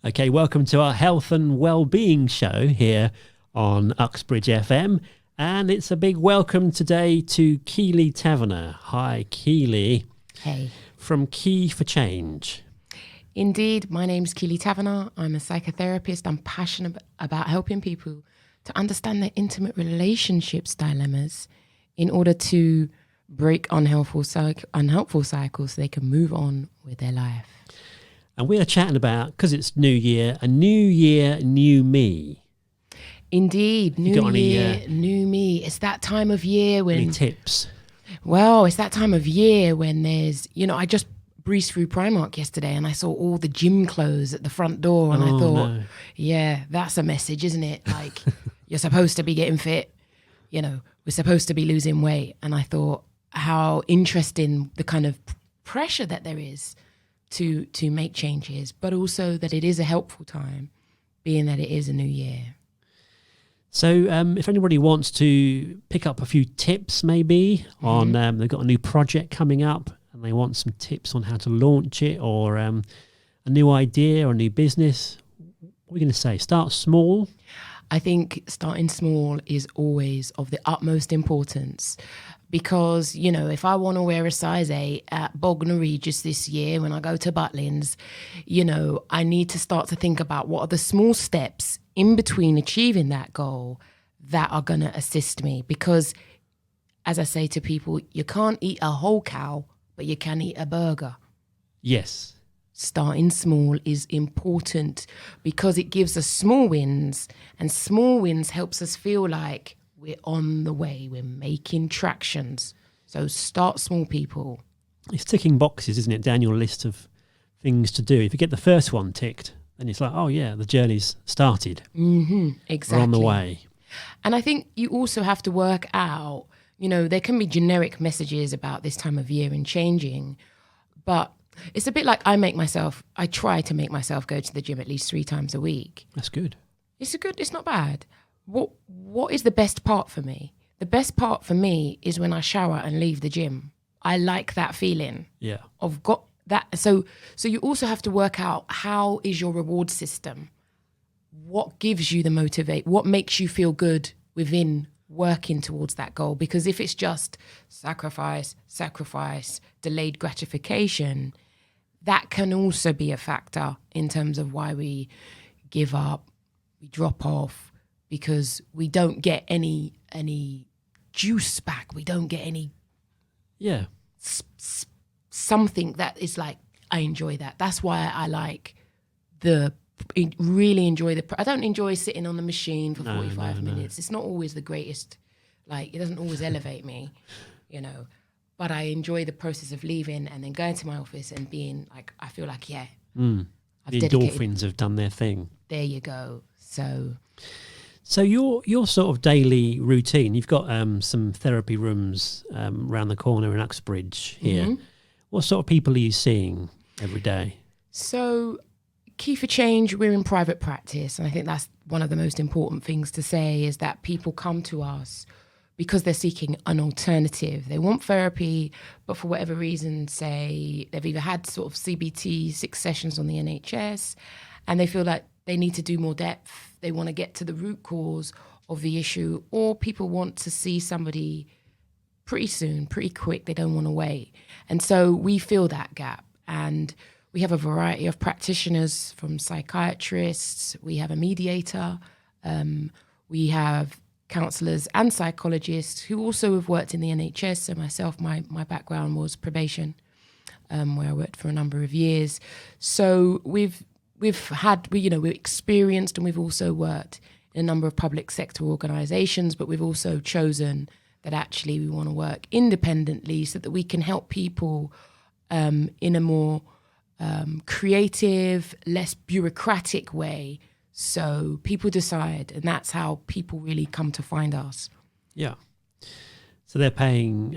Okay, welcome to our Health and Wellbeing show here on Uxbridge FM. And it's a big welcome today to Keeley Taverner. Hi, Keeley. Hey. From Key4Change. Indeed, my name's Keeley Taverner. I'm a psychotherapist. I'm passionate about helping people to understand their intimate relationships dilemmas in order to break unhelpful cycles so they can move on with their life. And we are chatting about, because it's New Year, a new year, new me. Indeed, new year, new me. It's that time of year when... Any tips? Well, it's that time of year when there's, I just breezed through Primark yesterday and I saw all the gym clothes at the front door and I thought, yeah, that's a message, isn't it? Like, you're supposed to be getting fit, we're supposed to be losing weight. And I thought how interesting the kind of pressure that there is to make changes, but also that it is a helpful time, being that it is a new year. So if anybody wants to pick up a few tips maybe on, they've got a new project coming up and they want some tips on how to launch it or a new idea or a new business, what are you going to say? Start small? I think starting small is always of the utmost importance because, if I want to wear a size 8 at Bognor Regis this year when I go to Butlins, I need to start to think about what are the small steps in between achieving that goal that are going to assist me. Because, as I say to people, you can't eat a whole cow, but you can eat a burger. Yes. Starting small is important because it gives us small wins, and small wins helps us feel like we're on the way, we're making tractions. So start small, people. It's ticking boxes, isn't it, down your list of things to do. If you get the first one ticked, then it's like, oh yeah, the journey's started. Exactly. We're on the way. And I think you also have to work out, there can be generic messages about this time of year and changing, but it's a bit like I try to make myself go to the gym at least 3 times a week. That's good. It's not bad. What is the best part for me? The best part for me is when I shower and leave the gym. I like that feeling. Yeah. Of got that. So you also have to work out, how is your reward system? What gives you the motivate? What makes you feel good within working towards that goal? Because if it's just sacrifice, delayed gratification, that can also be a factor in terms of why we give up, we drop off, because we don't get any juice back. We don't get any something that is like, I enjoy that. That's why I really enjoy I don't enjoy sitting on the machine for 45 minutes. It's not always the greatest, it doesn't always elevate me, but I enjoy the process of leaving and then going to my office and being like, I feel like, I've the endorphins have done their thing. There you go. So your sort of daily routine, you've got some therapy rooms around the corner in Uxbridge here. What sort of people are you seeing every day? So Key4Change, we're in private practice. And I think that's one of the most important things to say, is that people come to us because they're seeking an alternative. They want therapy, but for whatever reason, say they've either had sort of CBT 6 sessions on the NHS and they feel like they need to do more depth. They want to get to the root cause of the issue, or people want to see somebody pretty soon, pretty quick. They don't want to wait. And so we fill that gap. And we have a variety of practitioners, from psychiatrists, we have a mediator, we have counsellors and psychologists who also have worked in the NHS. So myself, my background was probation, where I worked for a number of years. So we're experienced, and we've also worked in a number of public sector organisations, but we've also chosen that actually we want to work independently so that we can help people in a more creative, less bureaucratic way. So people decide, and that's how people really come to find us. Yeah. So they're paying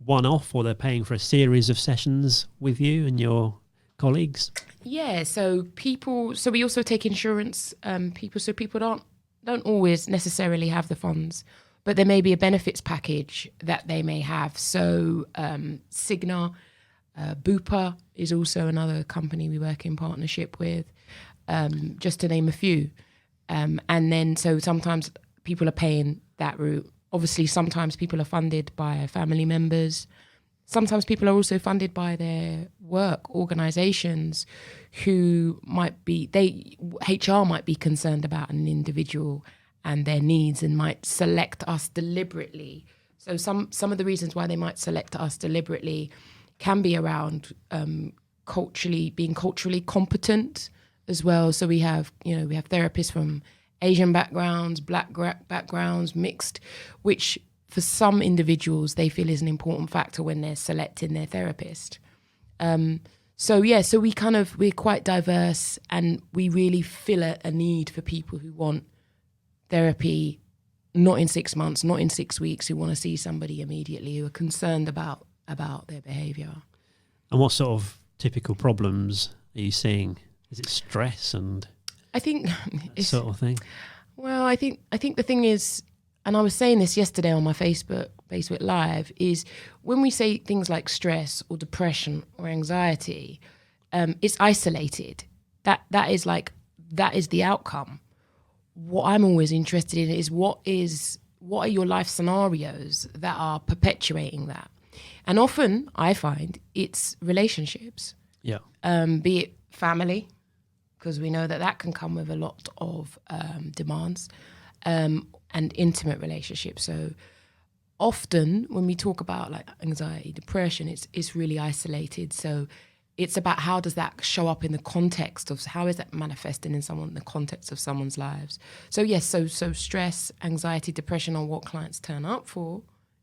one-off, or they're paying for a series of sessions with you and your colleagues? Yeah, so we also take insurance, so people don't always necessarily have the funds, but there may be a benefits package that they may have. So Cigna, Bupa is also another company we work in partnership with. just to name a few. And then so sometimes people are paying that route. Obviously, sometimes people are funded by family members. Sometimes people are also funded by their work organizations who might be, HR might be concerned about an individual and their needs and might select us deliberately. So some of the reasons why they might select us deliberately can be around being culturally competent as well. So we have therapists from Asian backgrounds, black backgrounds, mixed, which for some individuals they feel is an important factor when they're selecting their therapist. So we're quite diverse, and we really feel a need for people who want therapy, not in 6 months, not in 6 weeks, who want to see somebody immediately, who are concerned about their behaviour. And what sort of typical problems are you seeing? Is it stress and I think that sort of thing? Well, I think the thing is, and I was saying this yesterday on my Facebook Live, is when we say things like stress or depression or anxiety, it's isolated. That is the outcome. What I'm always interested in is what are your life scenarios that are perpetuating that. And often I find it's relationships. Yeah. Be it family, because we know that can come with a lot of demands, and intimate relationships. So often when we talk about like anxiety, depression, it's really isolated. So it's about how does that show up in the context of, how is that manifesting in the context of someone's lives. So yes, so stress, anxiety, depression are what clients turn up for,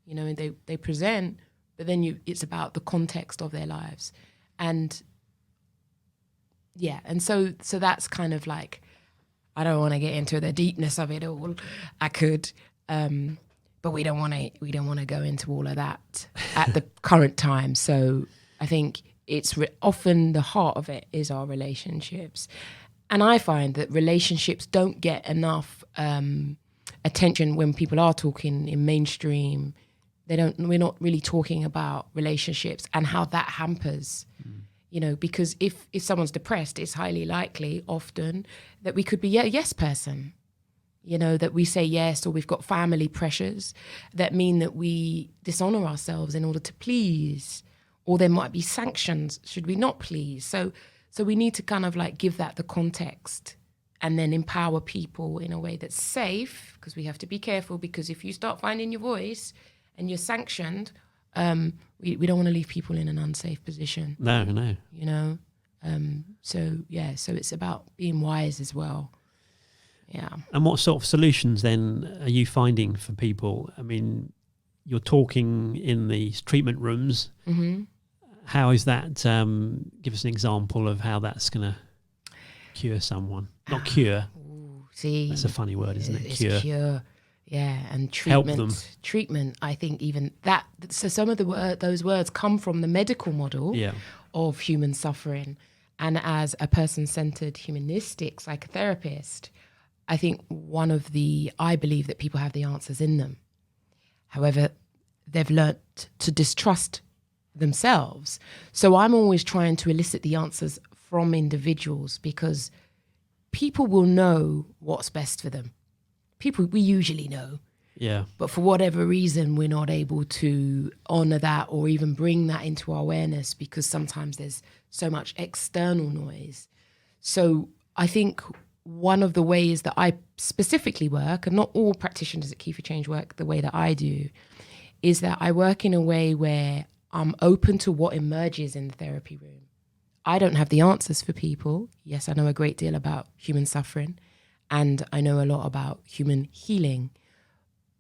and they present, but then it's about the context of their lives. And yeah, and so that's kind of like, I don't want to get into the deepness of it all. I could, but we don't want to go into all of that at the current time. So I think it's often the heart of it is our relationships, and I find that relationships don't get enough attention when people are talking in mainstream. We're not really talking about relationships and how that hampers. Because if someone's depressed, it's highly likely often that we could be a yes person, that we say yes, or we've got family pressures that mean that we dishonor ourselves in order to please, or there might be sanctions should we not please. So we need to kind of like give that the context and then empower people in a way that's safe, because we have to be careful, because if you start finding your voice and you're sanctioned, we don't want to leave people in an unsafe position. No. So it's about being wise as well. Yeah. And what sort of solutions then are you finding for people? I mean, you're talking in these treatment rooms. Mm-hmm. How is that? Give us an example of how that's going to cure someone. Not cure. Ooh, see, that's a funny word, isn't it? Cure. Yeah, and treatment. Help them. Treatment, I think even that. So some of those words come from the medical model of human suffering. And as a person-centered humanistic psychotherapist, I think I believe that people have the answers in them. However, they've learnt to distrust themselves. So I'm always trying to elicit the answers from individuals, because people will know what's best for them. We usually know. Yeah. But for whatever reason, we're not able to honor that or even bring that into our awareness, because sometimes there's so much external noise. So I think one of the ways that I specifically work, and not all practitioners at Key4Change work the way that I do, is that I work in a way where I'm open to what emerges in the therapy room. I don't have the answers for people. Yes, I know a great deal about human suffering, and I know a lot about human healing.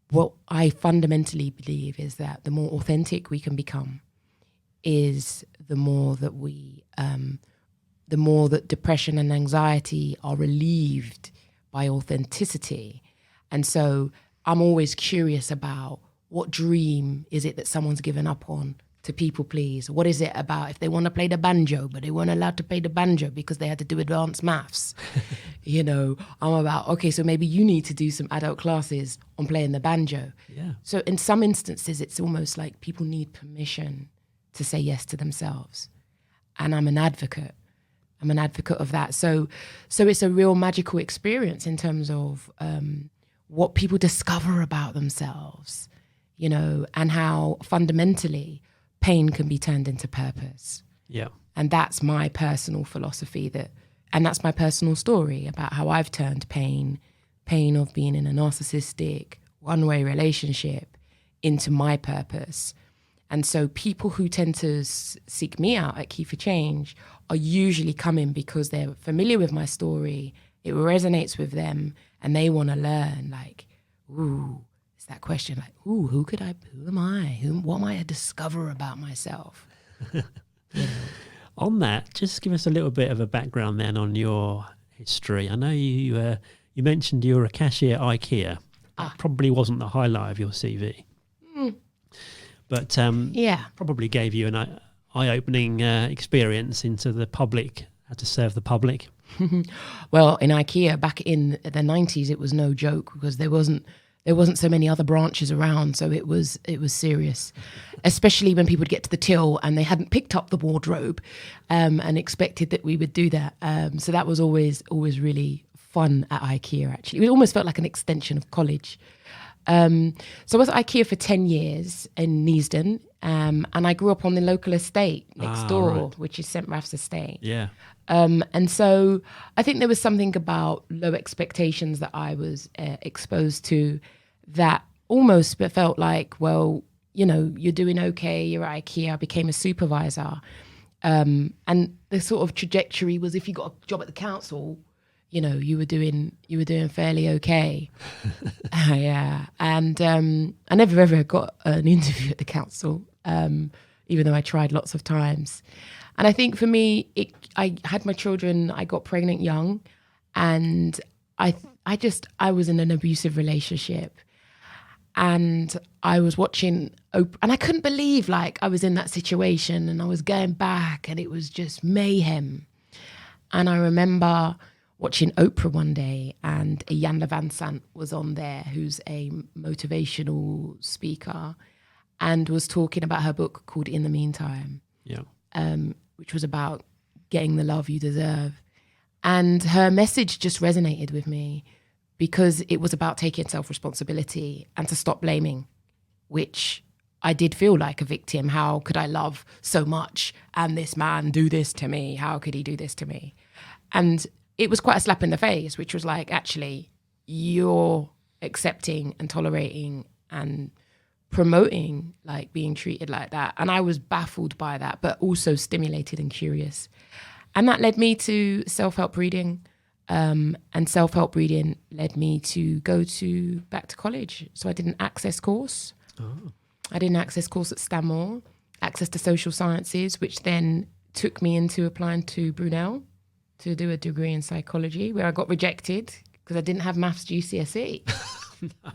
What I fundamentally believe is that the more authentic we can become is the more that depression and anxiety are relieved by authenticity. And so I'm always curious about what dream is it that someone's given up on to people please? What is it about if they want to play the banjo, but they weren't allowed to play the banjo because they had to do advanced maths? I'm about, okay, so maybe you need to do some adult classes on playing the banjo. Yeah. So in some instances, it's almost like people need permission to say yes to themselves. And I'm an advocate. I'm an advocate of that. So it's a real magical experience in terms of what people discover about themselves, you know, and how fundamentally pain can be turned into purpose. Yeah. And that's my personal philosophy, and that's my personal story about how I've turned pain of being in a narcissistic one-way relationship into my purpose. And so people who tend to seek me out at Key4Change are usually coming because they're familiar with my story, it resonates with them, and they want to learn, like, ooh, it's that question, like, ooh, who am I? What might I discover about myself? On that, just give us a little bit of a background then on your history. I know you mentioned you were a cashier at IKEA. That probably wasn't the highlight of your CV. But probably gave you an eye-opening experience into the public, how to serve the public. Well, in IKEA back in the 90s, it was no joke because there wasn't so many other branches around, so it was serious, especially when people would get to the till and they hadn't picked up the wardrobe and expected that we would do that. So that was always really fun at IKEA, actually. It almost felt like an extension of college. So I was at IKEA for 10 years in Neasden, and I grew up on the local estate next door, which is St. Raph's Estate. Yeah. And so I think there was something about low expectations that I was exposed to that almost felt like, well, you know, you're doing okay, you're at IKEA. I became a supervisor. And the sort of trajectory was if you got a job at the council, you know, you were doing fairly okay. Yeah. And I never ever got an interview at the council, even though I tried lots of times. And I think for me, I had my children, I got pregnant young, and I was in an abusive relationship. And I was watching Oprah, and I couldn't believe like I was in that situation, and I was going back, and it was just mayhem. And I remember watching Oprah one day, and Iyanla Vanzant was on there, who's a motivational speaker, and was talking about her book called In the Meantime. Yeah. Which was about getting the love you deserve. And her message just resonated with me because it was about taking self-responsibility and to stop blaming, which I did feel like a victim. How could I love so much and this man do this to me? How could he do this to me? And it was quite a slap in the face, which was like, actually, you're accepting and tolerating and promoting like being treated like that. And I was baffled by that, but also stimulated and curious. And that led me to self-help reading. And self-help reading led me to go back to college. So I did an access course. I did an access course at Stanmore, Access to Social Sciences, which then took me into applying to Brunel to do a degree in psychology, where I got rejected because I didn't have maths GCSE. No.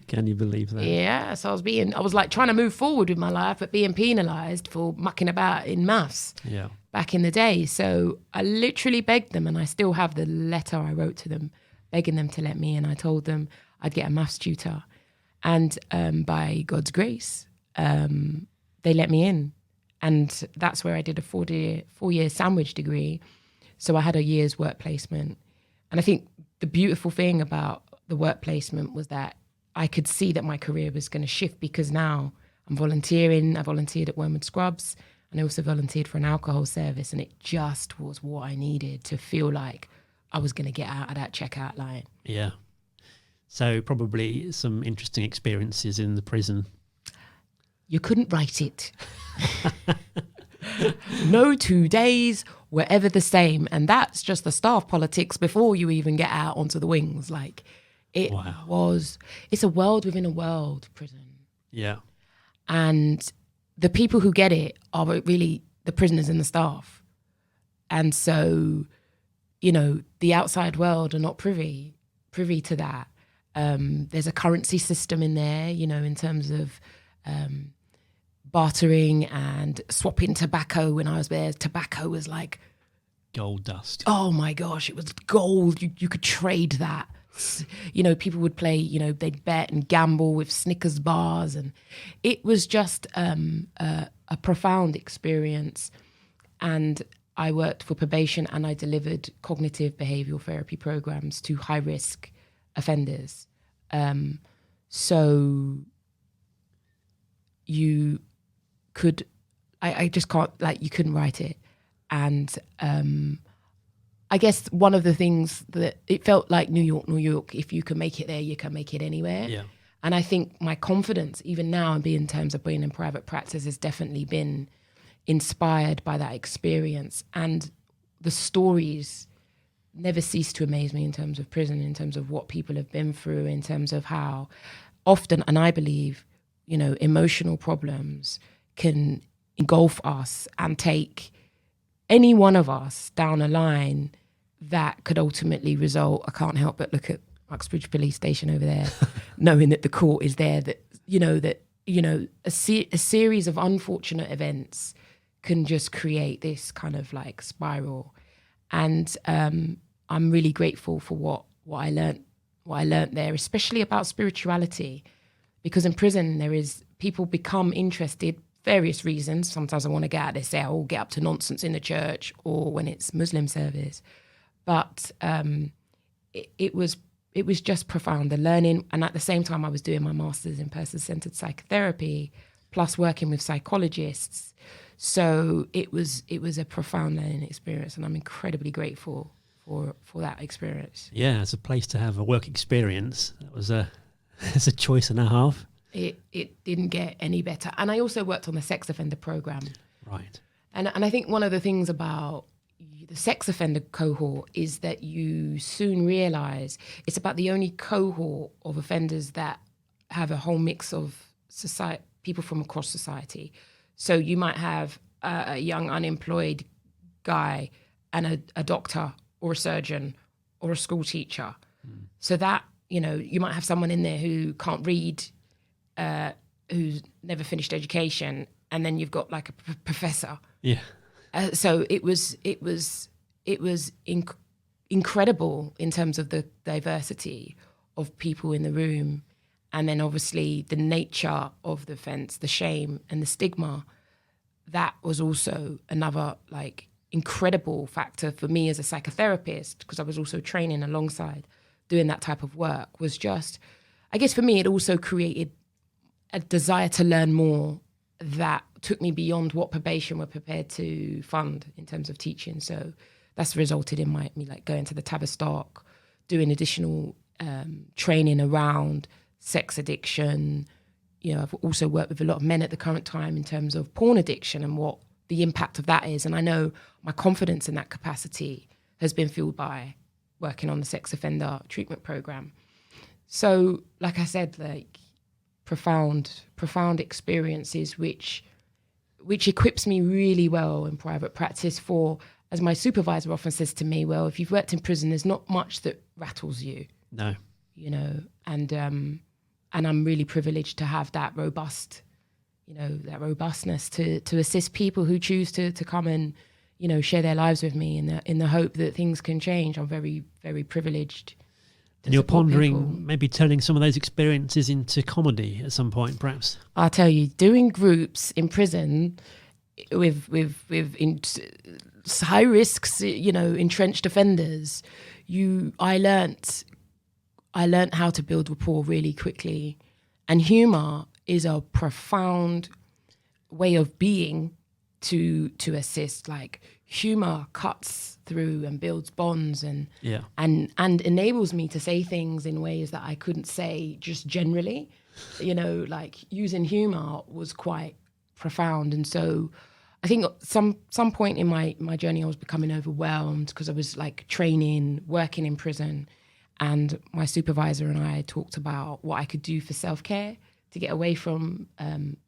Can you believe that? Yeah, so I was like trying to move forward with my life, but being penalised for mucking about in maths back in the day. So I literally begged them, and I still have the letter I wrote to them, begging them to let me in. I told them I'd get a maths tutor. And by God's grace, they let me in. And that's where I did a 4-year sandwich degree. So I had a year's work placement. And I think the beautiful thing about the work placement was that I could see that my career was going to shift, because now I'm volunteering. I volunteered at Wormwood Scrubs, and I also volunteered for an alcohol service, and it just was what I needed to feel like I was going to get out of that checkout line. Yeah. So probably some interesting experiences in the prison. You couldn't write it. No 2 days were ever the same. And that's just the staff politics before you even get out onto the wings. Like, it it's a world within a world, prison. Yeah. And the people who get it are really the prisoners and the staff. And so, you know, the outside world are not privy to that. There's a currency system in there, you know, in terms of bartering and swapping tobacco. When I was there, tobacco was like gold dust. Oh my gosh, it was gold. You could trade that. You know, people would play, you know, they'd bet and gamble with Snickers bars, and it was just a profound experience. And I worked for probation and I delivered cognitive behavioural therapy programs to high-risk offenders. So you could, I just can't, like, you couldn't write it. And I guess one of the things that it felt like New York, if you can make it there, you can make it anywhere. Yeah. And I think my confidence, even now, in terms of being in private practice, has definitely been inspired by that experience. And the stories never cease to amaze me in terms of prison, in terms of what people have been through, in terms of how often, and I believe, emotional problems can engulf us and take any one of us down a line that could ultimately result. I can't help but look at Uxbridge police station over there, knowing that the court is there, a series of unfortunate events can just create this kind of like spiral. And I'm really grateful for what I learned there, especially about spirituality, because in prison people become interested, various reasons. Sometimes I want to get out of their cell or get up to nonsense in the church or when it's Muslim service. But it was just profound, the learning. And at the same time, I was doing my master's in person-centered psychotherapy, plus working with psychologists. So it was a profound learning experience, and I'm incredibly grateful for that experience. Yeah, it's a place to have a work experience. That was it's a choice and a half. It didn't get any better. And I also worked on the sex offender program. Right. And I think one of the things about the sex offender cohort is that you soon realize it's about the only cohort of offenders that have a whole mix of society, people from across society. So you might have a young unemployed guy and a doctor or a surgeon or a school teacher. So that, you might have someone in there who can't read, who's never finished education, and then you've got like a professor. Yeah. So it was incredible in terms of the diversity of people in the room, and then obviously the nature of the offence, the shame and the stigma. That was also another like incredible factor for me as a psychotherapist, because I was also training alongside doing that type of work. Was just, I guess for me, it also created a desire to learn more that took me beyond what probation were prepared to fund in terms of teaching. So that's resulted in me like going to the Tavistock, doing additional training around sex addiction. I've also worked with a lot of men at the current time in terms of porn addiction and what the impact of that is. And I know my confidence in that capacity has been fueled by working on the sex offender treatment program. So, like I said, like profound experiences, which equips me really well in private practice for, as my supervisor often says to me, well, if you've worked in prison, there's not much that rattles you. No. And I'm really privileged to have that robustness to assist people who choose to come and, share their lives with me in the hope that things can change. I'm very, very privileged. And you're pondering maybe turning some of those experiences into comedy at some point, perhaps? I'll tell you, doing groups in prison with high risks, entrenched offenders, I learnt how to build rapport really quickly. And humour is a profound way of being to assist. Like, humour cuts through and builds bonds and enables me to say things in ways that I couldn't say just generally. Like using humour was quite profound. And so I think some point in my journey I was becoming overwhelmed because I was like training, working in prison. And my supervisor and I talked about what I could do for self-care to get away from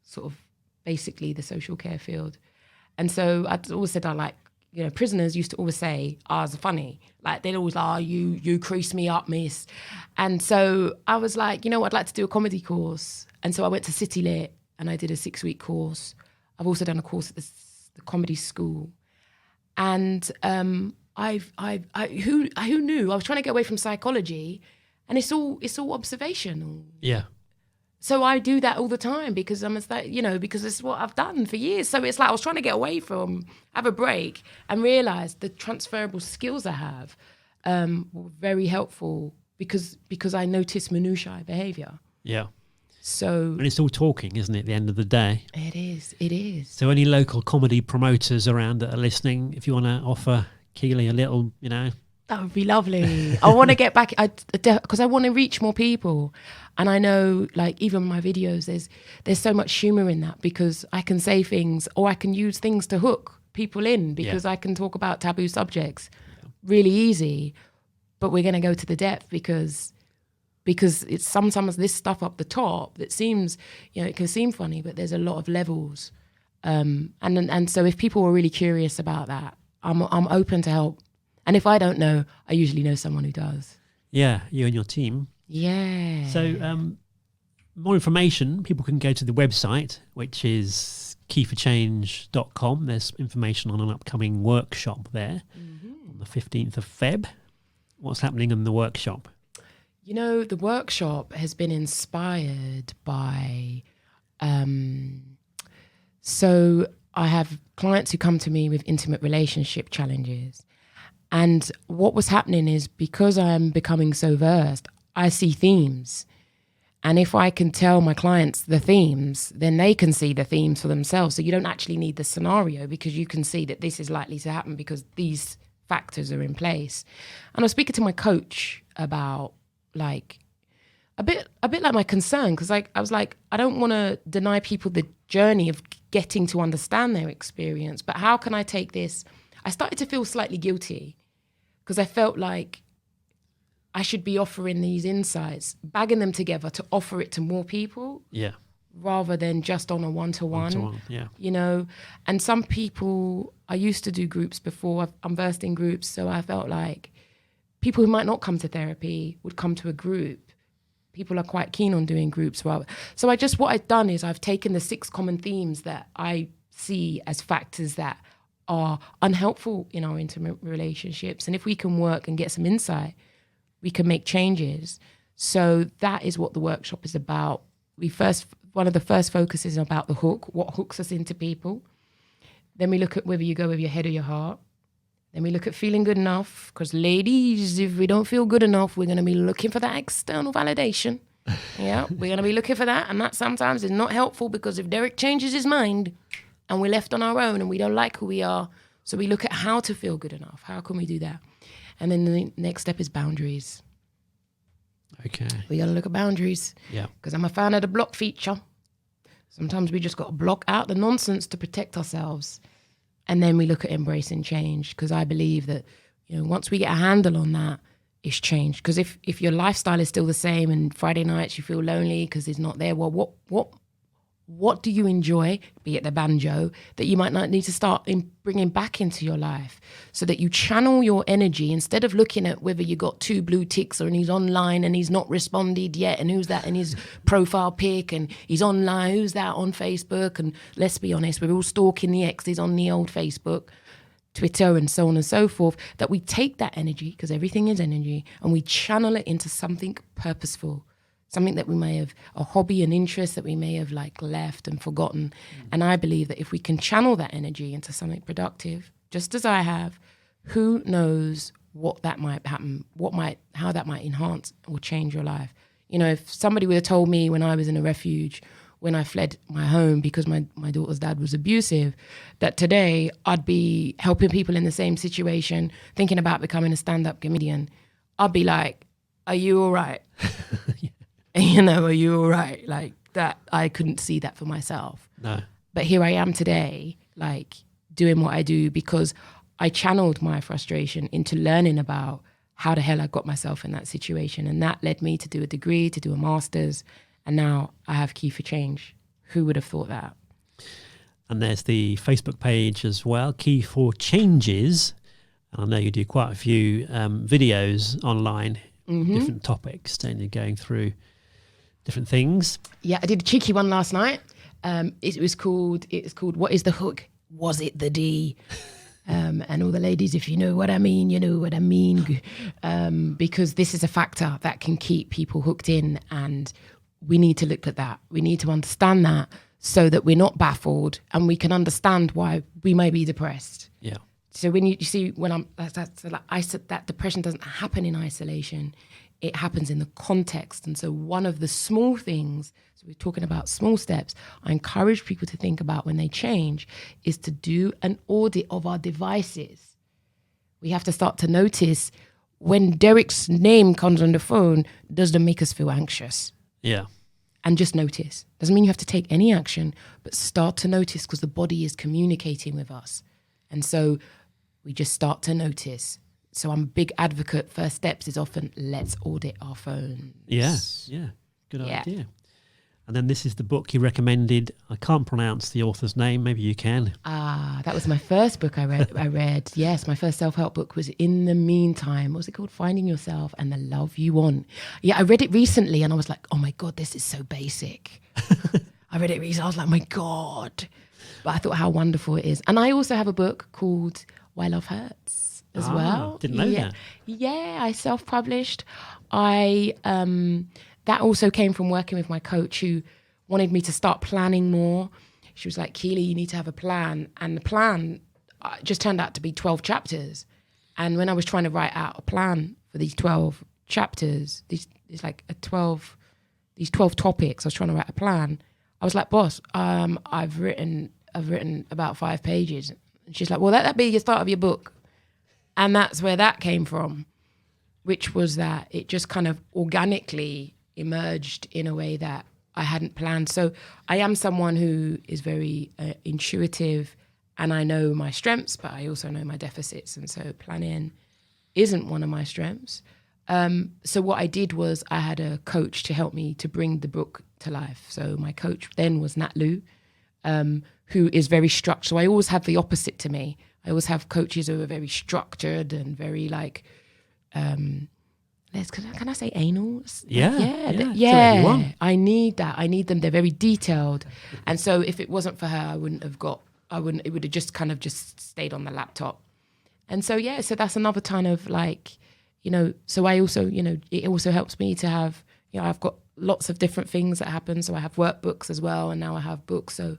sort of basically the social care field. And so I'd always said, prisoners used to always say, it's funny. Like, they'd always like, you crease me up, miss. And so I was like, I'd like to do a comedy course. And so I went to City Lit and I did a 6-week course. I've also done a course at the comedy school. And who knew? I was trying to get away from psychology, and it's all observational. Yeah. So I do that all the time because because it's what I've done for years. So it's like I was trying to get away from, have a break, and realize the transferable skills I have were very helpful because I notice minutiae behavior. Yeah. So And it's all talking, isn't it, at the end of the day? it is. So any local comedy promoters around that are listening, if you want to offer Keeley a little, That would be lovely. I want to get back, because I want to reach more people. And I know, like, even my videos, there's so much humor in that, because I can say things, or I can use things to hook people in, because I can talk about taboo subjects really easy. But we're going to go to the depth because it's sometimes this stuff up the top that seems, it can seem funny, but there's a lot of levels. And so if people are really curious about that, I'm open to help. And if I don't know, I usually know someone who does. Yeah, you and your team. Yeah. So more information, people can go to the website, which is Key4Change.com. There's information on an upcoming workshop there on the 15th of Feb. What's happening in the workshop? The workshop has been inspired by... so I have clients who come to me with intimate relationship challenges. And what was happening is, because I'm becoming so versed, I see themes. And if I can tell my clients the themes, then they can see the themes for themselves. So you don't actually need the scenario, because you can see that this is likely to happen because these factors are in place. And I was speaking to my coach about, like, a bit like my concern, because I was like, I don't want to deny people the journey of getting to understand their experience, but how can I take this? I started to feel slightly guilty, because I felt like I should be offering these insights, bagging them together to offer it to more people. Yeah. Rather than just on a one-to-one. Yeah. And some people, I used to do groups before, I'm versed in groups, so I felt like people who might not come to therapy would come to a group. People are quite keen on doing groups. So what I've done is I've taken the 6 common themes that I see as factors that are unhelpful in our intimate relationships. And if we can work and get some insight, we can make changes. So that is what the workshop is about. One of the first focuses is about the hook, what hooks us into people. Then we look at whether you go with your head or your heart. Then we look at feeling good enough, because ladies, if we don't feel good enough, we're going to be looking for that external validation. Yeah, we're going to be looking for that. And that sometimes is not helpful, because if Derek changes his mind and we're left on our own and we don't like who we are, so we look at how to feel good enough. How can we do that? And then the next step is boundaries. Okay. We got to look at boundaries. Yeah. Because I'm a fan of the block feature. Sometimes we just got to block out the nonsense to protect ourselves. And then we look at embracing change, because I believe that, once we get a handle on that, it's change. Because if your lifestyle is still the same and Friday nights you feel lonely because he's not there, well, what do you enjoy, be it the banjo, that you might not need to start bringing back into your life, so that you channel your energy instead of looking at whether you got 2 blue ticks and he's online and he's not responded yet, and who's that in his profile pic, and he's online, who's that on Facebook, and let's be honest, we're all stalking the exes on the old Facebook, Twitter, and so on and so forth, that we take that energy, because everything is energy, and we channel it into something purposeful. Something that we may have, a hobby, an interest that we may have left and forgotten. And I believe that if we can channel that energy into something productive, just as I have, who knows what that might happen, how that might enhance or change your life. If somebody would have told me when I was in a refuge, when I fled my home because my daughter's dad was abusive, that today I'd be helping people in the same situation, thinking about becoming a stand-up comedian, I'd be like, are you all right? Are you all right? Like that, I couldn't see that for myself. No. But here I am today, doing what I do, because I channeled my frustration into learning about how the hell I got myself in that situation. And that led me to do a degree, to do a master's. And now I have Key4Change. Who would have thought that? And there's the Facebook page as well, Key4Changes. I know you do quite a few videos online, different topics, and you're going through different things. Yeah, I did a cheeky one last night. It was called What is the Hook? Was it the D? And all the ladies, if you know what I mean, you know what I mean. Because this is a factor that can keep people hooked in. And we need to look at that. We need to understand that so that we're not baffled and we can understand why we may be depressed. Yeah. So when you see when I'm that depression doesn't happen in isolation, it happens in the context. And so one of the small things, so we're talking about small steps, I encourage people to think about when they change is to do an audit of our devices. We have to start to notice when Derek's name comes on the phone, does it make us feel anxious? Yeah. And just notice. Doesn't mean you have to take any action, but start to notice because the body is communicating with us. And so we just start to notice. So I'm a big advocate. First steps is often let's audit our phones. Yeah. Good idea. And then this is the book you recommended. I can't pronounce the author's name. Maybe you can. That was my first book I read. Yes, my first self-help book was In the Meantime. What was it called? Finding Yourself and the Love You Want. Yeah, I read it recently and I was like, oh my God, this is so basic. I read it recently. I was like, my God. But I thought how wonderful it is. And I also have a book called Why Love Hurts as well. Didn't know that. Yeah, I self-published. That also came from working with my coach who wanted me to start planning more. She was like, Keeley, you need to have a plan. And the plan just turned out to be 12 chapters. And when I was trying to write out a plan for these 12 chapters, these 12 topics, I was trying to write a plan. I was like, boss, I've written about 5 pages. And she's like, well, that'd be the start of your book. And that's where that came from, which was that it just kind of organically emerged in a way that I hadn't planned. So I am someone who is very intuitive and I know my strengths, but I also know my deficits. And so planning isn't one of my strengths. So what I did was I had a coach to help me to bring the book to life. So my coach then was Nat Lou, who is very structured. So I always have the opposite to me. I always have coaches who are very structured and very like, can I say anal? Yeah. I need that. I need them. They're very detailed. And so if it wasn't for her, it would have just stayed on the laptop. And so, so that's another kind of like, so I also, it also helps me to have, I've got lots of different things that happen. So I have workbooks as well. And now I have books. So,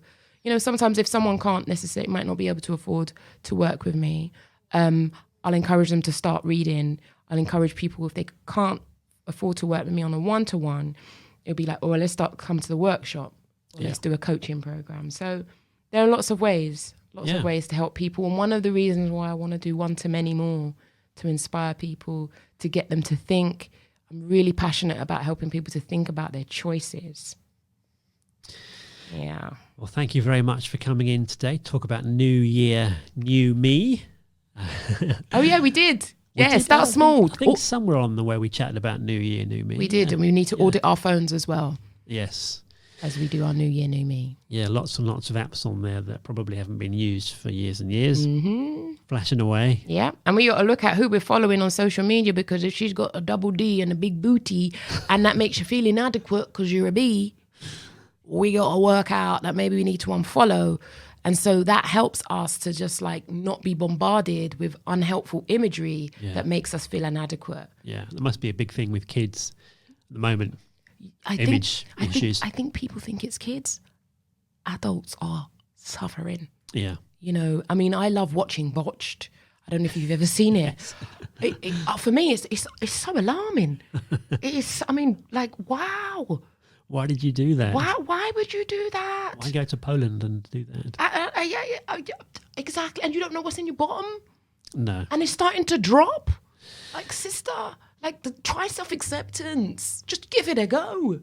sometimes if someone might not be able to afford to work with me, I'll encourage them to start reading. I'll encourage people if they can't afford to work with me on a one-to-one, it'll be like, oh, well, let's come to the workshop. Or let's do a coaching program. So there are lots of ways to help people. And one of the reasons why I want to do one-to-many more, to inspire people, to get them to think. I'm really passionate about helping people to think about their choices. Yeah. Well, thank you very much for coming in today. Talk about New Year, New Me. Oh, yeah, we did. Start small. I think somewhere on the way we chatted about New Year, New Me. We did, and we need to audit our phones as well. Yes. As we do our New Year, New Me. Yeah, lots and lots of apps on there that probably haven't been used for years and years. Mm-hmm. Flashing away. Yeah, and we got to look at who we're following on social media, because if she's got a double D and a big booty and that makes you feel inadequate because you're a B, we got to work out that maybe we need to unfollow. And so that helps us to just like not be bombarded with unhelpful imagery that makes us feel inadequate. Yeah, that must be a big thing with kids at the moment. I think people think it's kids. Adults are suffering. Yeah. I mean, I love watching Botched. I don't know if you've ever seen it. For me, it's so alarming. It's, I mean, like, wow. Why did you do that? Why would you do that? Why go to Poland and do that? Exactly. And you don't know what's in your bottom? No. And it's starting to drop? Like, sister, try self-acceptance. Just give it a go.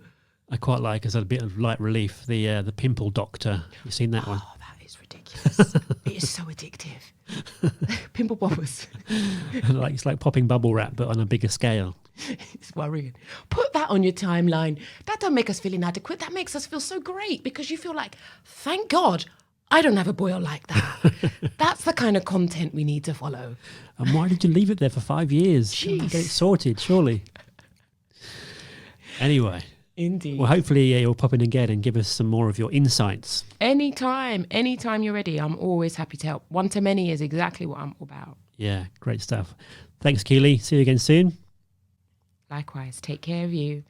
I quite like, as a bit of light relief, the Pimple Doctor. You seen that one? Oh, that is ridiculous. It is so addictive. Pimple poppers. It's like popping bubble wrap, but on a bigger scale. It's worrying. Put that on your timeline. That don't make us feel inadequate. That makes us feel so great, because you feel like, thank God I don't have a boil like that. That's the kind of content we need to follow. And why did you leave it there for 5 years? Jeez. Get it sorted, surely. Anyway. Indeed. Well, hopefully you'll pop in again and give us some more of your insights. Anytime you're ready. I'm always happy to help. One-to-many is exactly what I'm about. Yeah, great stuff. Thanks, Keeley. See you again soon. Likewise. Take care of you.